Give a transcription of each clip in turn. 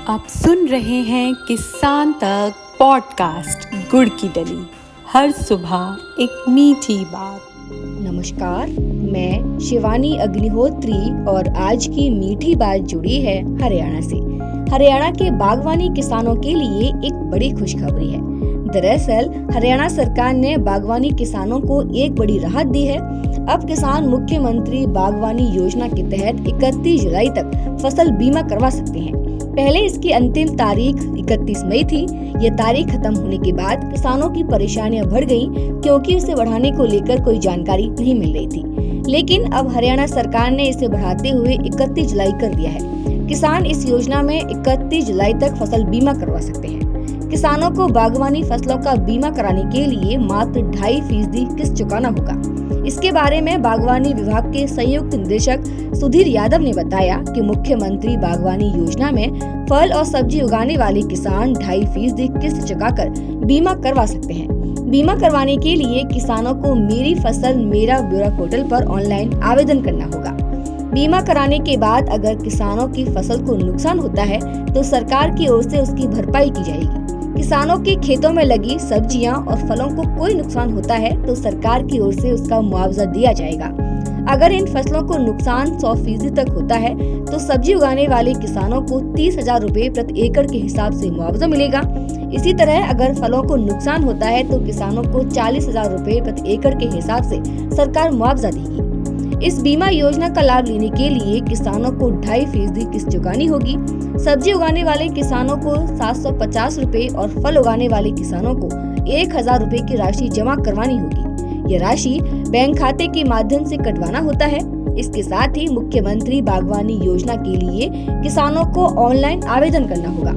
आप सुन रहे हैं किसान तक पॉडकास्ट गुड़ की डली। हर सुबह एक मीठी बात। नमस्कार, मैं शिवानी अग्निहोत्री और आज की मीठी बात जुड़ी है हरियाणा से। हरियाणा के बागवानी किसानों के लिए एक बड़ी खुशखबरी है। दरअसल हरियाणा सरकार ने बागवानी किसानों को एक बड़ी राहत दी है। अब किसान मुख्यमंत्री बागवानी योजना के तहत 31 जुलाई तक फसल बीमा करवा सकते हैं। पहले इसकी अंतिम तारीख 31 मई थी। ये तारीख खत्म होने के बाद किसानों की परेशानियां बढ़ गईं, क्योंकि इसे बढ़ाने को लेकर कोई जानकारी नहीं मिल रही थी। लेकिन अब हरियाणा सरकार ने इसे बढ़ाते हुए 31 जुलाई कर दिया है। किसान इस योजना में 31 जुलाई तक फसल बीमा करवा सकते हैं। किसानों को बागवानी फसलों का बीमा कराने के लिए मात्र 2.5% किस्त चुकाना होगा। इसके बारे में बागवानी विभाग के संयुक्त निदेशक सुधीर यादव ने बताया कि मुख्यमंत्री बागवानी योजना में फल और सब्जी उगाने वाले किसान 2.5% किस्त चुकाकर बीमा करवा सकते हैं। बीमा करवाने के लिए किसानों को मेरी फसल मेरा ब्यौरा पोर्टल पर ऑनलाइन आवेदन करना होगा। बीमा कराने के बाद अगर किसानों की फसल को नुकसान होता है तो सरकार की ओर से उसकी भरपाई की जाएगी। किसानों के खेतों में लगी सब्जियां और फलों को कोई नुकसान होता है तो सरकार की ओर से उसका मुआवजा दिया जाएगा। अगर इन फसलों को नुकसान 100% तक होता है तो सब्जी उगाने वाले किसानों को 30,000 रुपए प्रति एकड़ के हिसाब से मुआवजा मिलेगा। इसी तरह अगर फलों को नुकसान होता है तो किसानों को 40,000 रुपए प्रति एकड़ के हिसाब से सरकार मुआवजा देगी। इस बीमा योजना का लाभ लेने के लिए किसानों को 2.5% किस्त चुकानी होगी। सब्जी उगाने वाले किसानों को 750 रुपए और फल उगाने वाले किसानों को 1,000 रुपए की राशि जमा करवानी होगी। ये राशि बैंक खाते के माध्यम से कटवाना होता है। इसके साथ ही मुख्यमंत्री बागवानी योजना के लिए किसानों को ऑनलाइन आवेदन करना होगा।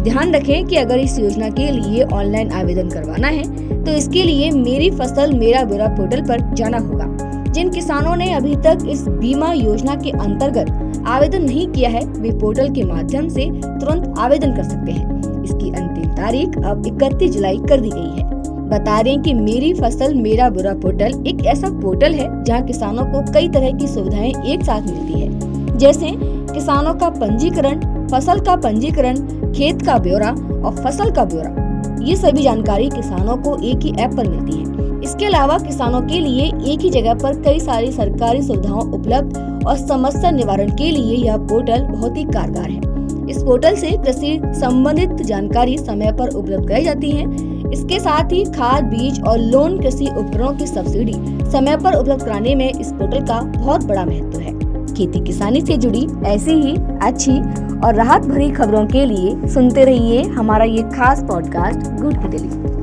ध्यान रखें कि अगर इस योजना के लिए ऑनलाइन आवेदन करवाना है तो इसके लिए मेरी फसल मेरा ब्यौरा पोर्टल पर जाना होगा। जिन किसानों ने अभी तक इस बीमा योजना के अंतर्गत आवेदन नहीं किया है वे पोर्टल के माध्यम से तुरंत आवेदन कर सकते हैं। इसकी अंतिम तारीख अब 31 जुलाई कर दी गई है। बता दें कि मेरी फसल मेरा ब्यौरा पोर्टल एक ऐसा पोर्टल है जहां किसानों को कई तरह की सुविधाएं एक साथ मिलती है, जैसे किसानों का पंजीकरण, फसल का पंजीकरण, खेत का ब्यौरा और फसल का ब्यौरा। ये सभी जानकारी किसानों को एक ही ऐप पर मिलती है। इसके अलावा किसानों के लिए एक ही जगह पर कई सारी सरकारी सुविधाओं उपलब्ध और समस्या निवारण के लिए यह पोर्टल बहुत ही कारगर है। इस पोर्टल से कृषि संबंधित जानकारी समय पर उपलब्ध कराई जाती है। इसके साथ ही खाद, बीज और लोन कृषि उपकरणों की सब्सिडी समय पर उपलब्ध कराने में इस पोर्टल का बहुत बड़ा महत्व है। खेती किसानी से जुड़ी ऐसी ही अच्छी और राहत भरी खबरों के लिए सुनते रहिए हमारा ये खास पॉडकास्ट गुड़ की डली।